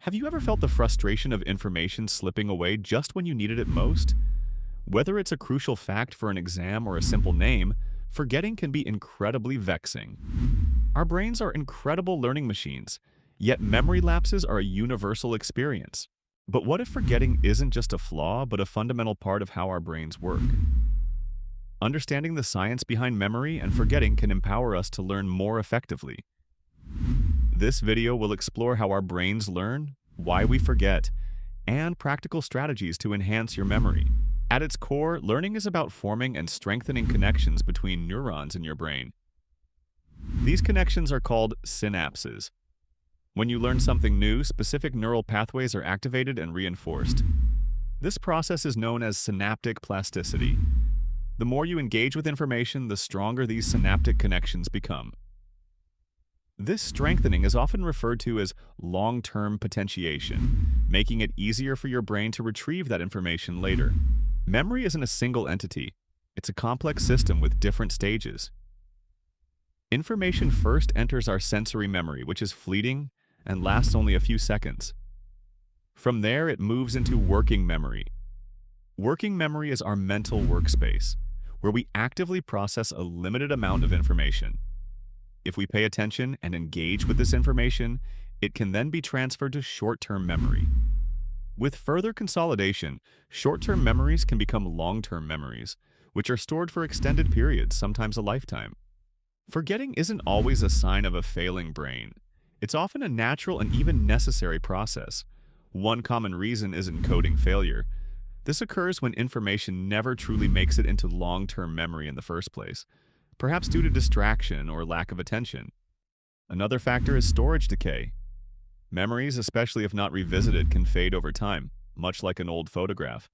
Have you ever felt the frustration of information slipping away just when you needed it most? Whether it's a crucial fact for an exam or a simple name, forgetting can be incredibly vexing. Our brains are incredible learning machines, yet memory lapses are a universal experience. But what if forgetting isn't just a flaw, but a fundamental part of how our brains work? Understanding the science behind memory and forgetting can empower us to learn more effectively. This video will explore how our brains learn, why we forget, and practical strategies to enhance your memory. At its core, learning is about forming and strengthening connections between neurons in your brain. These connections are called synapses. When you learn something new, specific neural pathways are activated and reinforced. This process is known as synaptic plasticity. The more you engage with information, the stronger these synaptic connections become. This strengthening is often referred to as long-term potentiation, making it easier for your brain to retrieve that information later. Memory isn't a single entity. It's a complex system with different stages. Information first enters our sensory memory, which is fleeting and lasts only a few seconds. From there, it moves into working memory. Working memory is our mental workspace, where we actively process a limited amount of information. If we pay attention and engage with this information, it can then be transferred to short-term memory. With further consolidation, short-term memories can become long-term memories, which are stored for extended periods, sometimes a lifetime. Forgetting isn't always a sign of a failing brain. It's often a natural and even necessary process. One common reason is encoding failure. This occurs when information never truly makes it into long-term memory in the first place, perhaps due to distraction or lack of attention. Another factor is storage decay. Memories, especially if not revisited, can fade over time, much like an old photograph.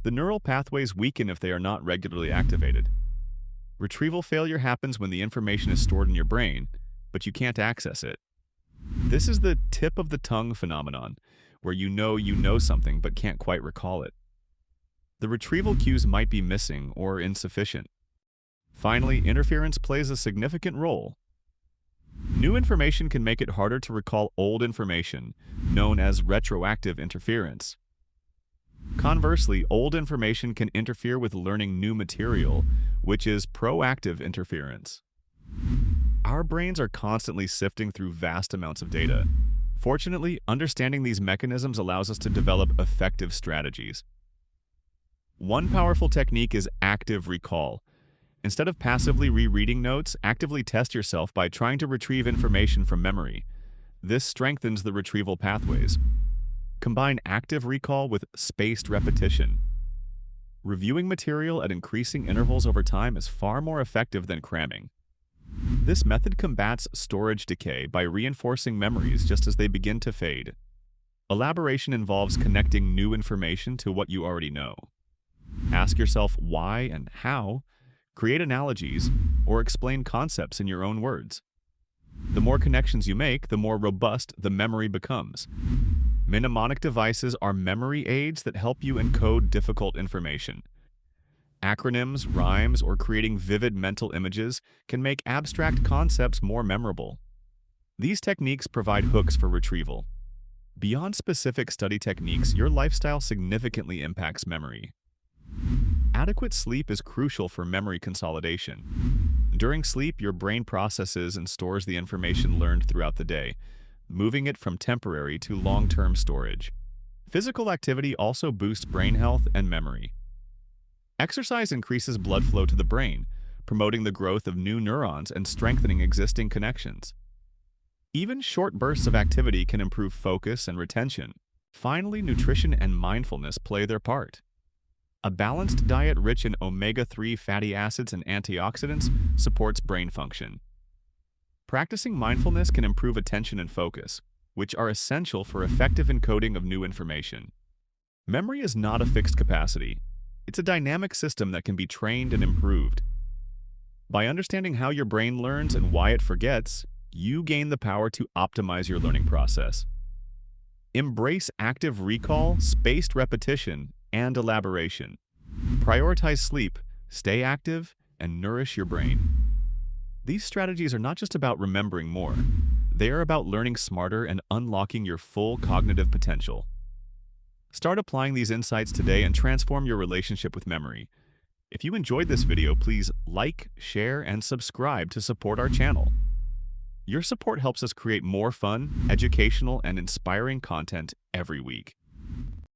The neural pathways weaken if they are not regularly activated. Retrieval failure happens when the information is stored in your brain, but you can't access it. This is the tip of the tongue phenomenon, where you know something but can't quite recall it. The retrieval cues might be missing or insufficient. Finally, interference plays a significant role. New information can make it harder to recall old information, known as retroactive interference. Conversely, old information can interfere with learning new material, which is proactive interference. Our brains are constantly sifting through vast amounts of data. Fortunately, understanding these mechanisms allows us to develop effective strategies. One powerful technique is active recall. Instead of passively rereading notes, actively test yourself by trying to retrieve information from memory. This strengthens the retrieval pathways. Combine active recall with spaced repetition. Reviewing material at increasing intervals over time is far more effective than cramming. This method combats storage decay by reinforcing memories just as they begin to fade. Elaboration involves connecting new information to what you already know. Ask yourself why and how, create analogies, or explain concepts in your own words. The more connections you make, the more robust the memory becomes. Mnemonic devices are memory aids that help you encode difficult information. Acronyms, rhymes, or creating vivid mental images can make abstract concepts more memorable. These techniques provide hooks for retrieval. Beyond specific study techniques, your lifestyle significantly impacts memory. Adequate sleep is crucial for memory consolidation. During sleep, your brain processes and stores the information learned throughout the day, moving it from temporary to long-term storage. Physical activity also boosts brain health and memory. Exercise increases blood flow to the brain, promoting the growth of new neurons and strengthening existing connections. Even short bursts of activity can improve focus and retention. Finally, nutrition and mindfulness play their part. A balanced diet rich in omega-3 fatty acids and antioxidants supports brain function. Practicing mindfulness can improve attention and focus, which are essential for effective encoding of new information. Memory is not a fixed capacity. It's a dynamic system that can be trained and improved. By understanding how your brain learns and why it forgets, you gain the power to optimize your learning process. Embrace active recall, spaced repetition, and elaboration. Prioritize sleep, stay active, and nourish your brain. These strategies are not just about remembering more. They are about learning smarter and unlocking your full cognitive potential. Start applying these insights today and transform your relationship with memory. If you enjoyed this video, please like, share, and subscribe to support our channel. Your support helps us create more fun, educational, and inspiring content every week.